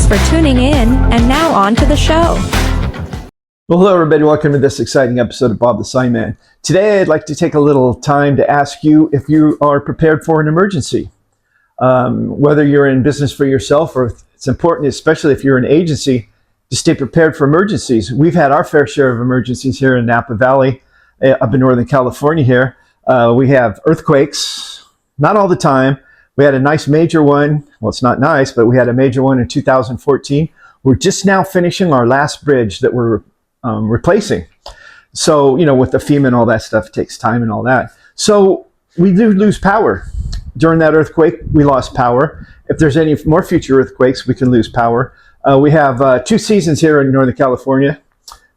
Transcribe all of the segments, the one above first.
Thanks for tuning in, and now on to the show. Well, hello everybody, welcome to this exciting episode of Bob the Sign Man. Today I'd like to take a little time to ask you if you are prepared for an emergency. Whether you're in business for yourself or it's important, especially if you're an agency, to stay prepared for emergencies. We've had our fair share of emergencies here in Napa Valley, up in Northern California here. We have earthquakes, not all the time. We had a nice major one. Well, it's not nice, but we had a major one in 2014. We're just now finishing our last bridge that we're replacing. So, you know, with the FEMA and all that stuff, it takes time and all that. So we do lose power. During that earthquake, we lost power. If there's any more future earthquakes, we can lose power. We have 2 seasons here in Northern California,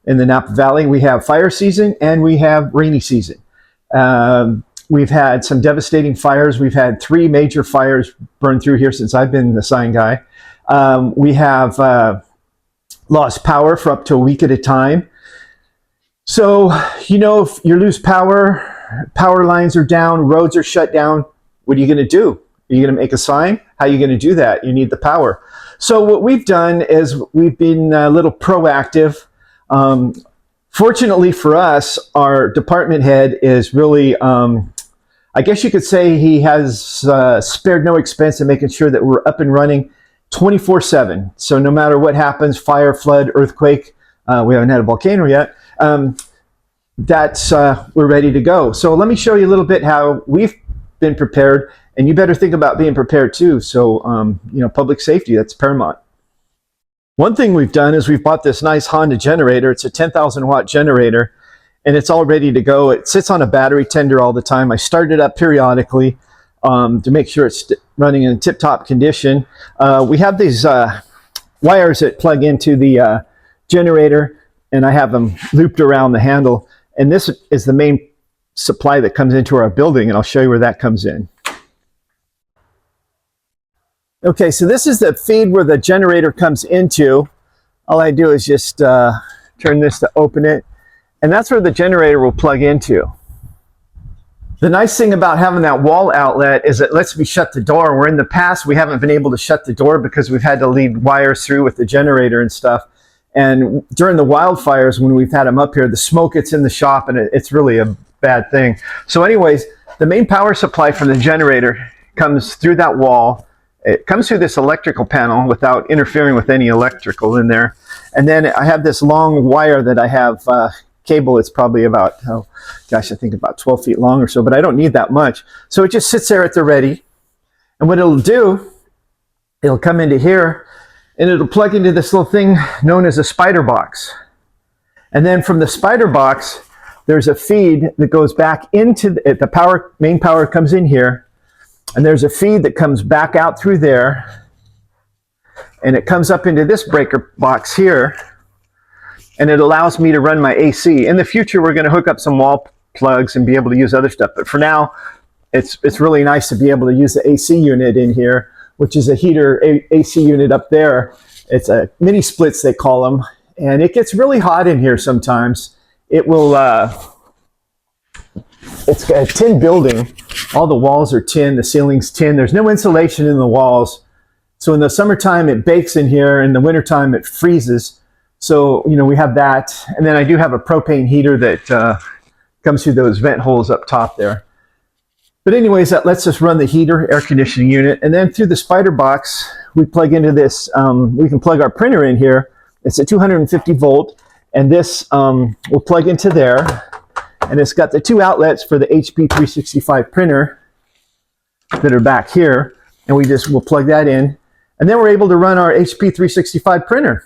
in the Napa Valley. We have fire season and we have rainy season. We've had some devastating fires. We've had 3 major fires burn through here since I've been the sign guy. We have lost power for up to a week at a time. So, you know, if you lose power, power lines are down, roads are shut down, what are you going to do? Are you going to make a sign? How are you going to do that? You need the power. So what we've done is we've been a little proactive. Fortunately for us, our department head is really, I guess you could say he has spared no expense in making sure that we're up and running 24/7. So no matter what happens, fire, flood, earthquake, we haven't had a volcano yet, we're ready to go. So let me show you a little bit how we've been prepared, and you better think about being prepared too. So, you know, public safety, that's paramount. One thing we've done is we've bought this nice Honda generator. It's a 10,000 watt generator, and it's all ready to go. It sits on a battery tender all the time. I start it up periodically to make sure it's running in tip-top condition. We have these wires that plug into the generator, and I have them looped around the handle. And this is the main supply that comes into our building, and I'll show you where that comes in. Okay, so this is the feed where the generator comes into. All I do is just turn this to open it, and that's where the generator will plug into. The nice thing about having that wall outlet is it lets me shut the door, where in the past we haven't been able to shut the door because we've had to lead wires through with the generator and stuff. And during the wildfires, when we've had them up here, the smoke gets in the shop and it's really a bad thing. So anyways, the main power supply from the generator comes through that wall. It comes through this electrical panel without interfering with any electrical in there. And then I have this long wire that I have cable. It's probably about, oh gosh, I think about 12 feet long or so, but I don't need that much. So it just sits there at the ready. And what it'll do, it'll come into here and it'll plug into this little thing known as a spider box. And then from the spider box, there's a feed that goes back into the power, main power comes in here, and there's a feed that comes back out through there, and it comes up into this breaker box here, and it allows me to run my AC. In the future, we're going to hook up some wall plugs and be able to use other stuff, but for now, it's really nice to be able to use the AC unit in here, which is a heater AC unit up there. It's a mini splits, they call them, and it gets really hot in here sometimes. It will, it's a tin building. All the walls are tin, the ceiling's tin. There's no insulation in the walls. So in the summertime, it bakes in here. In the wintertime, it freezes. So, you know, we have that. And then I do have a propane heater that comes through those vent holes up top there. But anyways, that lets us run the heater, air conditioning unit. And then through the spider box, we plug into this, we can plug our printer in here. It's a 250 volt. And this will plug into there. And it's got the 2 outlets for the HP 365 printer that are back here. And we'll plug that in. And then we're able to run our HP 365 printer.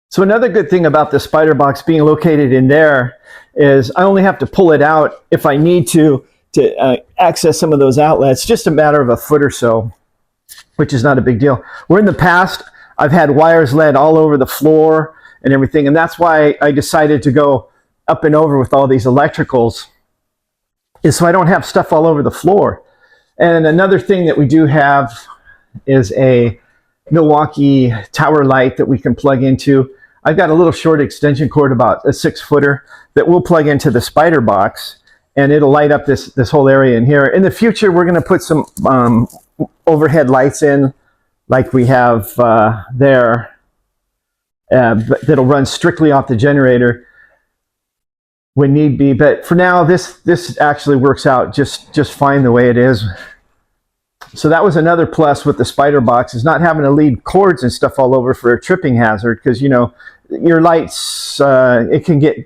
So another good thing about the spider box being located in there is I only have to pull it out if I need to access some of those outlets, just a matter of a foot or so, which is not a big deal. Where in the past, I've had wires led all over the floor and everything, and that's why I decided to go up and over with all these electricals, is so I don't have stuff all over the floor. And another thing that we do have is a Milwaukee tower light that we can plug into. I've got a little short extension cord, about a 6-footer, that will plug into the spider box, and it'll light up this whole area in here. In the future, we're going to put some overhead lights in, like we have there, that'll run strictly off the generator when need be. But for now, this actually works out just fine the way it is. So that was another plus with the spider box, is not having to lead cords and stuff all over for a tripping hazard, because your lights, it can get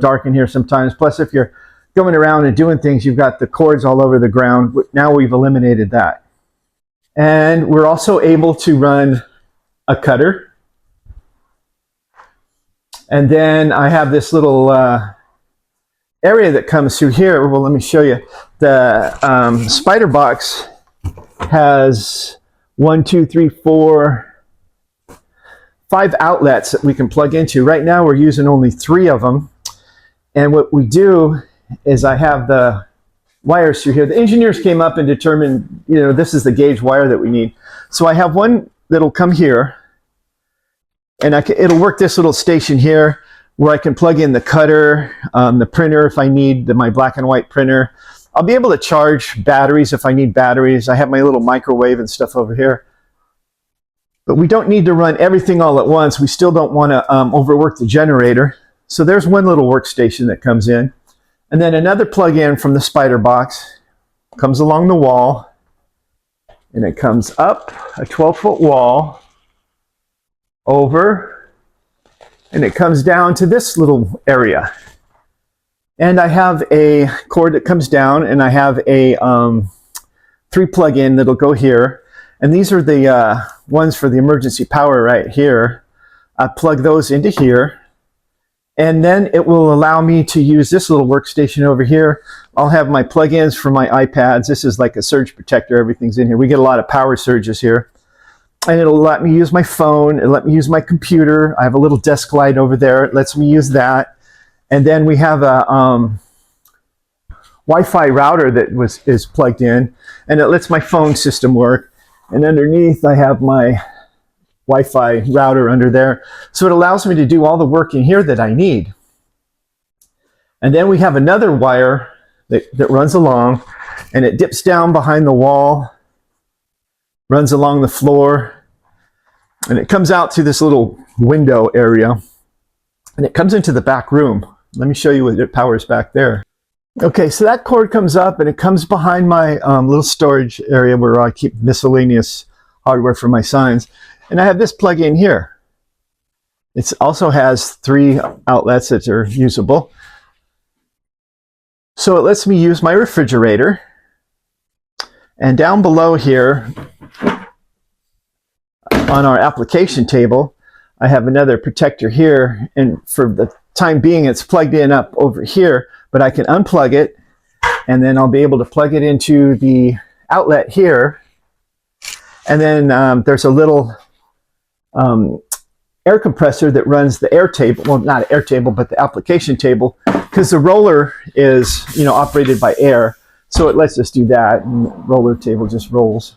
dark in here sometimes. Plus, if you're going around and doing things, you've got the cords all over the ground. Now we've eliminated that. And we're also able to run a cutter. And then I have this little area that comes through here. Well, let me show you. The spider box has 1, 2, 3, 4, 5 outlets that we can plug into. Right now we're using only 3 of them. And what we do is I have the wires through here. The engineers came up and determined, this is the gauge wire that we need. So I have one that'll come here, and it'll work this little station here where I can plug in the cutter, the printer if I need, my black and white printer. I'll be able to charge batteries if I need batteries. I have my little microwave and stuff over here. But we don't need to run everything all at once. We still don't want to overwork the generator. So there's one little workstation that comes in. And then another plug-in from the spider box comes along the wall. And it comes up a 12-foot wall, over, and it comes down to this little area. And I have a cord that comes down, and I have a 3 plug-in that'll go here. And these are the ones for the emergency power right here. I plug those into here. And then it will allow me to use this little workstation over here. I'll have my plug-ins for my iPads. This is like a surge protector. Everything's in here. We get a lot of power surges here. And it'll let me use my phone. It'll let me use my computer. I have a little desk light over there. It lets me use that. And then we have a Wi-Fi router that is plugged in, and it lets my phone system work. And underneath I have my Wi-Fi router under there. So it allows me to do all the work in here that I need. And then we have another wire that runs along, and it dips down behind the wall, runs along the floor, and it comes out through this little window area, and it comes into the back room. Let me show you what it powers back there. Okay, so that cord comes up, and it comes behind my little storage area where I keep miscellaneous hardware for my signs. And I have this plug in here. It also has 3 outlets that are usable. So it lets me use my refrigerator. And down below here, on our application table, I have another protector here. And for the time being, it's plugged in up over here, but I can unplug it, and then I'll be able to plug it into the outlet here. And then there's a little air compressor that runs the air table. Well, not air table, but the application table, because the roller is operated by air, so it lets us do that, and the roller table just rolls.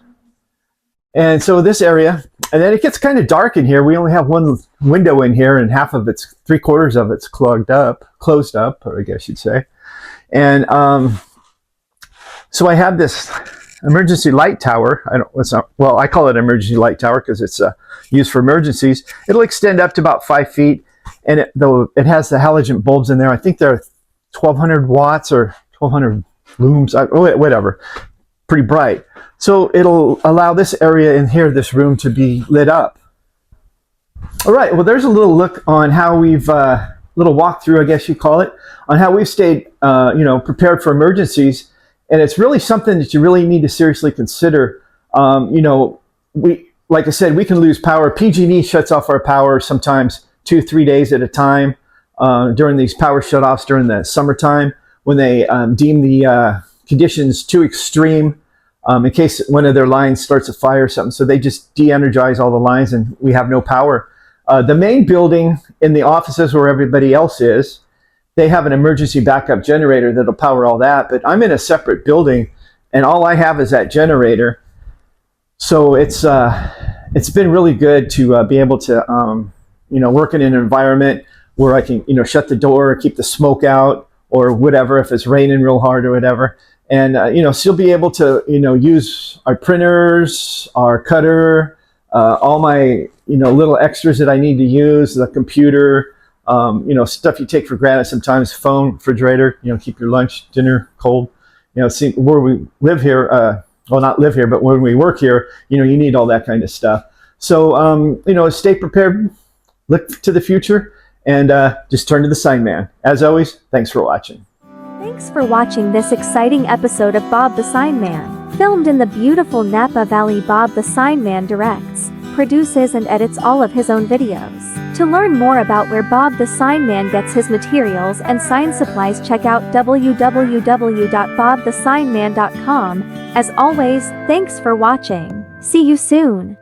And so this area, and then it gets kind of dark in here. We only have one window in here, and half of it's, 3/4 of it's closed up, or I guess you'd say. And so I have this emergency light tower. I call it emergency light tower because it's used for emergencies. It'll extend up to about 5 feet, and though it has the halogen bulbs in there, I think they're 1,200 watts or 1,200 looms, whatever, pretty bright. So it'll allow this area in here, this room, to be lit up. All right, well, there's a little look on how we've, little walkthrough, I guess you call it, on how we've stayed, prepared for emergencies. And it's really something that you really need to seriously consider. Like I said, we can lose power. PG&E shuts off our power sometimes 2-3 days at a time during these power shutoffs during the summertime, when they deem the conditions too extreme. In case one of their lines starts a fire or something. So they just de-energize all the lines and we have no power. The main building, in the offices where everybody else is, they have an emergency backup generator that'll power all that. But I'm in a separate building, and all I have is that generator. So it's been really good to be able to work in an environment where I can shut the door, keep the smoke out, or whatever, if it's raining real hard or whatever. And still be able to use our printers, our cutter, all my little extras that I need to use, the computer, stuff you take for granted sometimes, phone, refrigerator, keep your lunch, dinner cold. See, where we live here, well, not live here, but when we work here, you need all that kind of stuff. So, stay prepared, look to the future, and just turn to the sign man. As always, thanks for watching. Thanks for watching this exciting episode of Bob the Sign Man. Filmed in the beautiful Napa Valley, Bob the Sign Man directs, produces and edits all of his own videos. To learn more about where Bob the Sign Man gets his materials and sign supplies, check out www.bobthesignman.com. As always, thanks for watching. See you soon.